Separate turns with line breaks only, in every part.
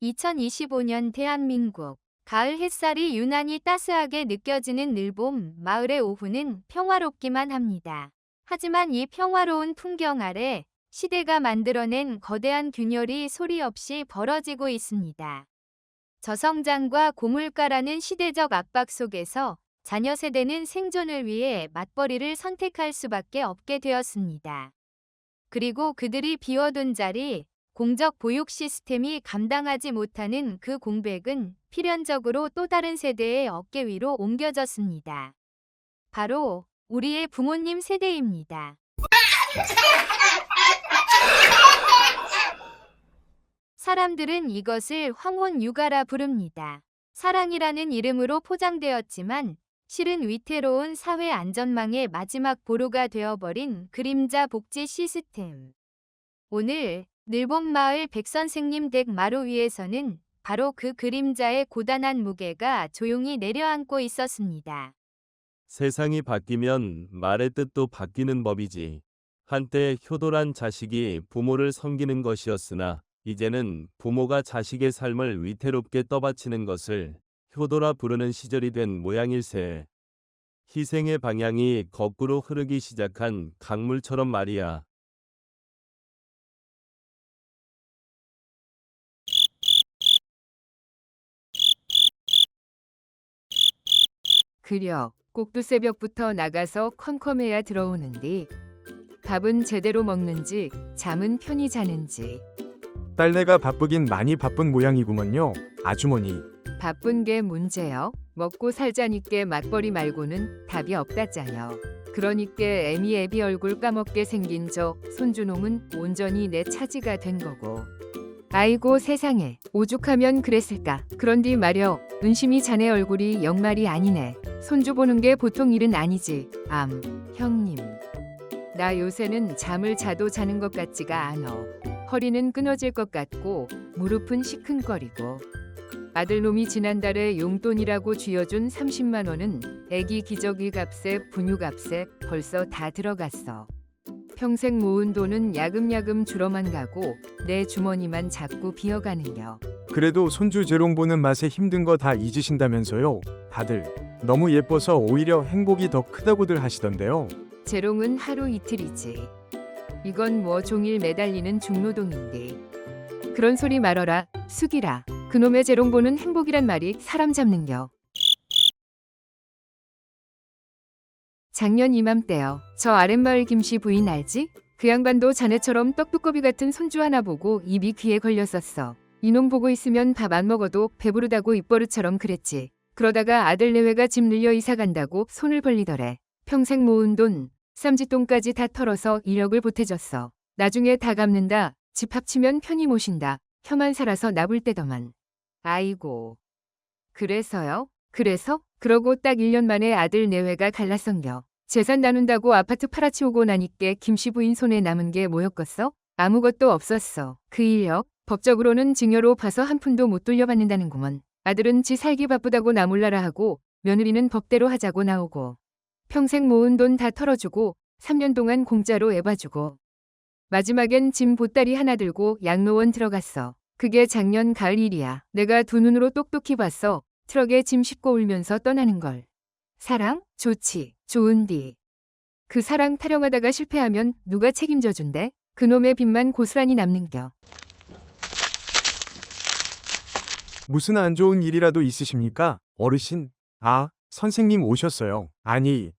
2025년 대한민국. 가을 햇살이 유난히 따스하게 느껴지는 늘봄 마을의 오후는 평화롭기만 합니다. 하지만 이 평화로운 풍경 아래 시대가 만들어낸 거대한 균열이 소리 없이 벌어지고 있습니다. 저성장과 고물가라는 시대적 압박 속에서 자녀 세대는 생존을 위해 맞벌이를 선택할 수밖에 없게 되었습니다. 그리고 그들이 비워둔 자리, 공적 보육 시스템이 감당하지 못하는 그 공백은 필연적으로 또 다른 세대의 어깨 위로 옮겨졌습니다. 바로 우리의 부모님 세대입니다. 사람들은 이것을 황혼 육아라 부릅니다. 사랑이라는 이름으로 포장되었지만 실은 위태로운 사회 안전망의 마지막 보루가 되어버린 그림자 복지 시스템. 오늘 늘봄마을 백선생님 댁 마루 위에서는 바로 그 그림자의 고단한 무게가 조용히 내려앉고 있었습니다.
세상이 바뀌면 말의 뜻도 바뀌는 법이지. 한때 효도란 자식이 부모를 섬기는 것이었으나 이제는 부모가 자식의 삶을 위태롭게 떠받치는 것을 효도라 부르는 시절이 된 모양일세. 희생의 방향이 거꾸로 흐르기 시작한 강물처럼 말이야.
그려 꼭두 새벽부터 나가서 컴컴해야 들어오는디 밥은 제대로 먹는지 잠은 편히 자는지
딸내가 바쁘긴 많이 바쁜 모양이구먼요. 아주머니.
바쁜 게 문제요. 먹고 살자니께 맞벌이 말고는 답이 없다짜요. 그러니께 애미 얼굴 까먹게 생긴 저 손주놈은 온전히 내 차지가 된 거고. 아이고 세상에 오죽하면 그랬을까. 그런디 말여 은심이 자네 얼굴이 영말이 아니네. 손주 보는 게 보통 일은 아니지. 형님. 나 요새는 잠을 자도 자는 것 같지가 않어. 허리는 끊어질 것 같고 무릎은 시큰거리고. 아들놈이 지난달에 용돈이라고 쥐어준 30만 원은 애기 기저귀 값에 분유값에 벌써 다 들어갔어. 평생 모은 돈은 야금야금 줄어만 가고 내 주머니만 자꾸 비어가는겨.
그래도 손주 재롱 보는 맛에 힘든 거 다 잊으신다면서요. 다들 너무 예뻐서 오히려 행복이 더 크다고들 하시던데요.
재롱은 하루 이틀이지. 이건 뭐 종일 매달리는 중노동인데. 그런 소리 말어라. 숙이라. 그놈의 재롱 보는 행복이란 말이 사람 잡는겨. 작년 이맘때요. 저 아랫마을 김씨 부인 알지? 그 양반도 자네처럼 떡두꺼비 같은 손주 하나 보고 입이 귀에 걸렸었어. 이놈 보고 있으면 밥 안 먹어도 배부르다고 입버릇처럼 그랬지. 그러다가 아들 내외가 집 늘려 이사 간다고 손을 벌리더래. 평생 모은 돈, 쌈짓돈까지 다 털어서 이력을 보태줬어. 나중에 다 갚는다. 집 합치면 편히 모신다. 혀만 살아서 나불 때더만. 아이고. 그래서요? 그래서? 그러고 딱 1년 만에 아들 내외가 갈라성겨. 재산 나눈다고 아파트 팔아치우고 나니께 김씨 부인 손에 남은 게 뭐였겠어? 아무것도 없었어. 그 인력 법적으로는 증여로 봐서 한 푼도 못 돌려받는다는구먼. 아들은 지 살기 바쁘다고 나 몰라라 하고 며느리는 법대로 하자고 나오고. 평생 모은 돈 다 털어주고 3년 동안 공짜로 애 봐주고. 마지막엔 짐 보따리 하나 들고 양로원 들어갔어. 그게 작년 가을 일이야. 내가 두 눈으로 똑똑히 봤어. 트럭에 짐 싣고 울면서 떠나는 걸. 사랑? 좋지. 좋은디. 그 사랑 타령하다가 실패하면 누가 책임져 준대? 그놈의 빚만 고스란히 남는겨.
무슨 안 좋은 일이라도 있으십니까? 어르신. 아, 선생님 오셨어요. 아니,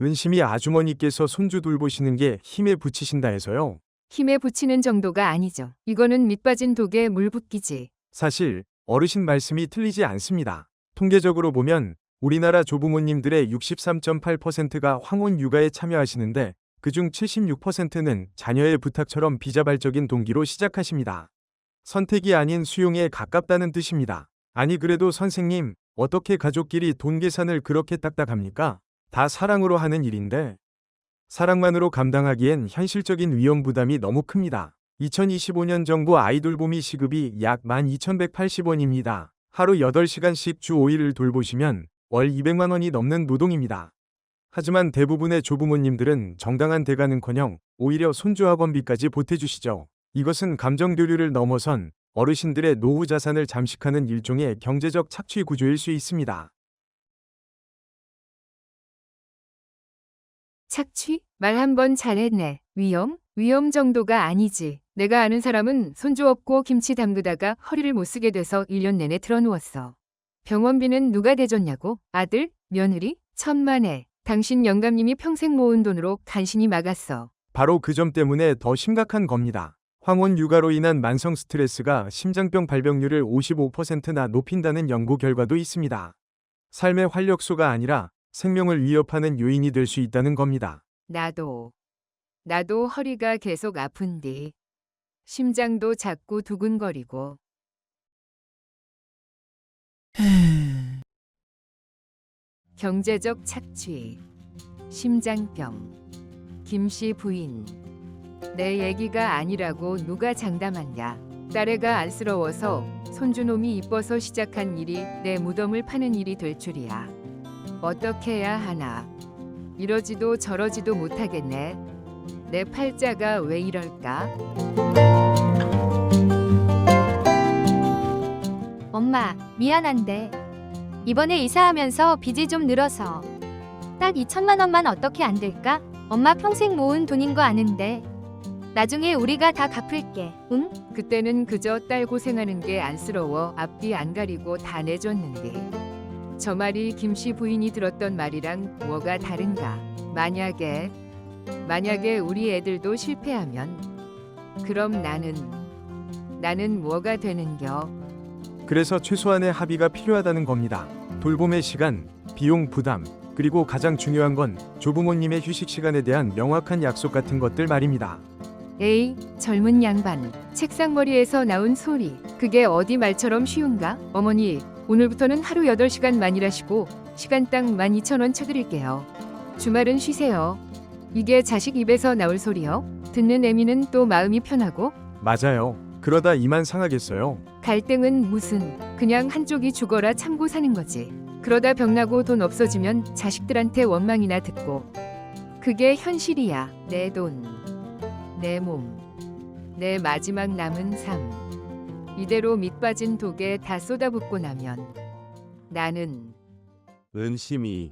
은심이 아주머니께서 손주 돌보시는 게 힘에 부치신다 해서요.
힘에 부치는 정도가 아니죠. 이거는 밑빠진 독에 물 붓기지.
사실 어르신 말씀이 틀리지 않습니다. 통계적으로 보면 우리나라 조부모님들의 63.8%가 황혼 육아에 참여하시는데 그중 76%는 자녀의 부탁처럼 비자발적인 동기로 시작하십니다. 선택이 아닌 수용에 가깝다는 뜻입니다. 아니 그래도 선생님, 어떻게 가족끼리 돈 계산을 그렇게 딱딱합니까? 다 사랑으로 하는 일인데. 사랑만으로 감당하기엔 현실적인 위험 부담이 너무 큽니다. 2025년 정부 아이돌보미 시급이 약 12,180원입니다. 하루 8시간씩 주 5일을 돌보시면 월 200만 원이 넘는 노동입니다. 하지만 대부분의 조부모님들은 정당한 대가는커녕 오히려 손주 학원비까지 보태주시죠. 이것은 감정교류를 넘어선 어르신들의 노후 자산을 잠식하는 일종의 경제적 착취 구조일 수 있습니다.
착취? 말 한 번 잘했네. 위험 정도가 아니지. 내가 아는 사람은 손주 없고 김치 담그다가 허리를 못 쓰게 돼서 1년 내내 틀어누웠어. 병원비는 누가 대줬냐고? 아들? 며느리? 천만에. 당신 영감님이 평생 모은 돈으로 간신히 막았어.
바로 그 점 때문에 더 심각한 겁니다. 황혼 육아로 인한 만성 스트레스가 심장병 발병률을 55%나 높인다는 연구 결과도 있습니다. 삶의 활력소가 아니라 생명을 위협하는 요인이 될 수 있다는 겁니다.
나도 허리가 계속 아픈디. 심장도 자꾸 두근거리고. 경제적 착취, 심장병, 김씨 부인. 내 얘기가 아니라고 누가 장담하냐. 딸애가 안쓰러워서 손주놈이 이뻐서 시작한 일이 내 무덤을 파는 일이 될 줄이야. 어떻게 해야 하나. 이러지도 저러지도 못하겠네. 내 팔자가 왜 이럴까?
엄마, 미안한데 이번에 이사하면서 빚이 좀 늘어서 딱 2천만 원만 어떻게 안 될까? 엄마 평생 모은 돈인 거 아는데 나중에 우리가 다 갚을게. 응?
그때는 그저 딸 고생하는 게 안쓰러워 앞뒤 안 가리고 다 내줬는데 저 말이 김씨 부인이 들었던 말이랑 뭐가 다른가? 만약에 우리 애들도 실패하면 그럼 나는 뭐가 되는겨?
그래서 최소한의 합의가 필요하다는 겁니다. 돌봄의 시간, 비용 부담, 그리고 가장 중요한 건 조부모님의 휴식 시간에 대한 명확한 약속 같은 것들 말입니다.
에이, 젊은 양반. 책상머리에서 나온 소리. 그게 어디 말처럼 쉬운가? 어머니, 오늘부터는 하루 8시간만 일하시고 시간당 12,000원 쳐드릴게요. 주말은 쉬세요. 이게 자식 입에서 나올 소리요? 듣는 애미는 또 마음이 편하고?
맞아요. 그러다 이만 상하겠어요.
갈등은 무슨, 그냥 한쪽이 죽어라 참고 사는 거지. 그러다 병나고 돈 없어지면 자식들한테 원망이나 듣고. 그게 현실이야. 내 돈, 내 몸, 내 마지막 남은 삶. 이대로 밑빠진 독에 다 쏟아붓고 나면 나는
은심이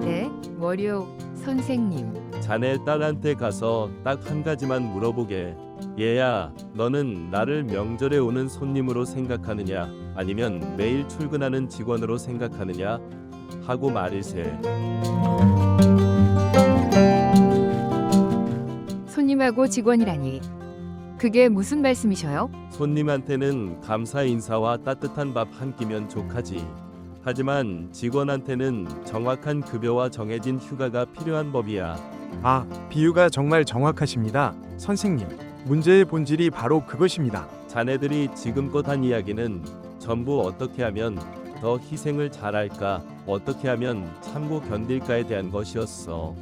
네? 월요 선생님.
자네 딸한테 가서 딱 한 가지만 물어보게. 얘야, 너는 나를 명절에 오는 손님으로 생각하느냐 아니면 매일 출근하는 직원으로 생각하느냐 하고 말일세.
손님하고 직원이라니. 그게 무슨 말씀이셔요?
손님한테는 감사 인사와 따뜻한 밥 한 끼면 족하지. 하지만 직원한테는 정확한 급여와 정해진 휴가가 필요한 법이야.
아, 비유가 정말 정확하십니다. 선생님, 문제의 본질이 바로 그것입니다.
자네들이 지금껏 한 이야기는 전부 어떻게 하면 더 희생을 잘할까, 어떻게 하면 참고 견딜까에 대한 것이었어.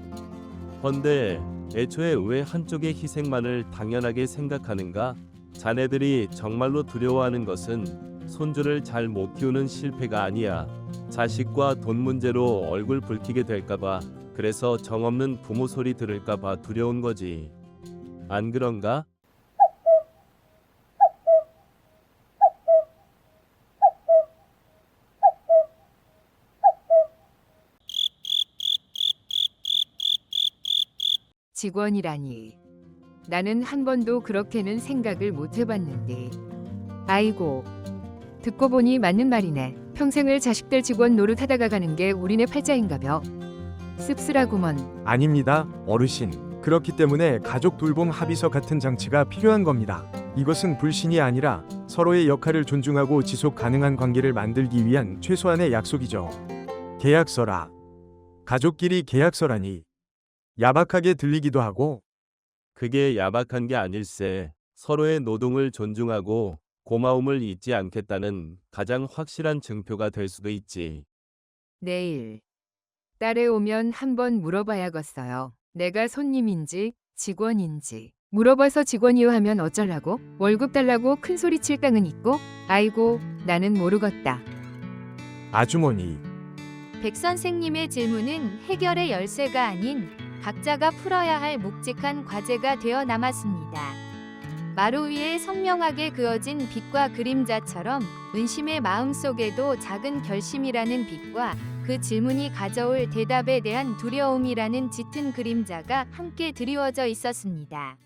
헌데 애초에 왜 한쪽의 희생만을 당연하게 생각하는가? 자네들이 정말로 두려워하는 것은 손주를 잘 못 키우는 실패가 아니야. 자식과 돈 문제로 얼굴 붉히게 될까봐, 그래서 정없는 부모 소리 들을까봐 두려운 거지. 안 그런가?
직원이라니. 나는 한 번도 그렇게는 생각을 못 해봤는데. 아이고, 듣고 보니 맞는 말이네. 평생을 자식들 직원 노릇하다가 가는 게 우리네 팔자인가벼. 씁쓸하구먼.
아닙니다, 어르신. 그렇기 때문에 가족 돌봄 합의서 같은 장치가 필요한 겁니다. 이것은 불신이 아니라 서로의 역할을 존중하고 지속 가능한 관계를 만들기 위한 최소한의 약속이죠. 계약서라. 가족끼리 계약서라니. 야박하게 들리기도 하고.
그게 야박한 게 아닐세. 서로의 노동을 존중하고 고마움을 잊지 않겠다는 가장 확실한 증표가 될 수도 있지.
내일 딸에 오면 한번 물어봐야겠어요. 내가 손님인지 직원인지. 물어봐서 직원이요 하면 어쩌려고? 월급 달라고 큰 소리 칠 땅은 있고? 아이고, 나는 모르겠다.
아주머니,
백 선생님의 질문은 해결의 열쇠가 아닌 각자가 풀어야 할 묵직한 과제가 되어 남았습니다. 마루 위에 선명하게 그어진 빛과 그림자처럼 은심의 마음속에도 작은 결심이라는 빛과 그 질문이 가져올 대답에 대한 두려움이라는 짙은 그림자가 함께 드리워져 있었습니다.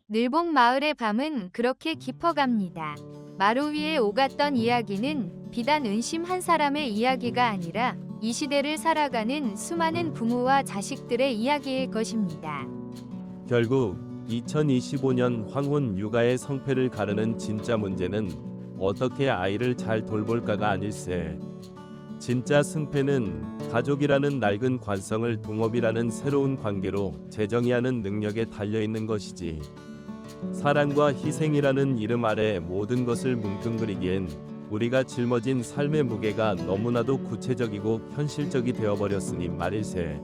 늘봉 마을의 밤은 그렇게 깊어갑니다. 마루 위에 오갔던 이야기는 비단 은심 한 사람의 이야기가 아니라 이 시대를 살아가는 수많은 부모와 자식들의 이야기일 것입니다.
결국 2025년 황혼 육아의 성패를 가르는 진짜 문제는 어떻게 아이를 잘 돌볼까가 아닐세. 진짜 승패는 가족이라는 낡은 관성을 동업이라는 새로운 관계로 재정의하는 능력에 달려있는 것이지. 사랑과 희생이라는 이름 아래 모든 것을 뭉뚱그리기엔 우리가 짊어진 삶의 무게가 너무나도 구체적이고 현실적이 되어버렸으니 말일세.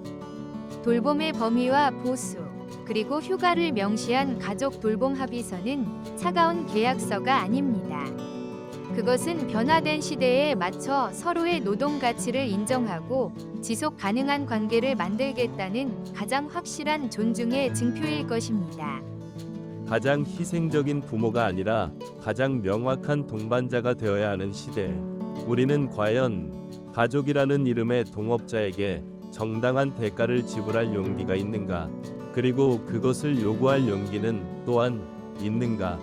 돌봄의 범위와 보수, 그리고 휴가를 명시한 가족 돌봄 합의서는 차가운 계약서가 아닙니다. 그것은 변화된 시대에 맞춰 서로의 노동 가치를 인정하고 지속 가능한 관계를 만들겠다는 가장 확실한 존중의 증표일 것입니다.
가장 희생적인 부모가 아니라 가장 명확한 동반자가 되어야 하는 시대. 우리는 과연 가족이라는 이름의 동업자에게 정당한 대가를 지불할 용기가 있는가? 그리고 그것을 요구할 용기는 또한 있는가?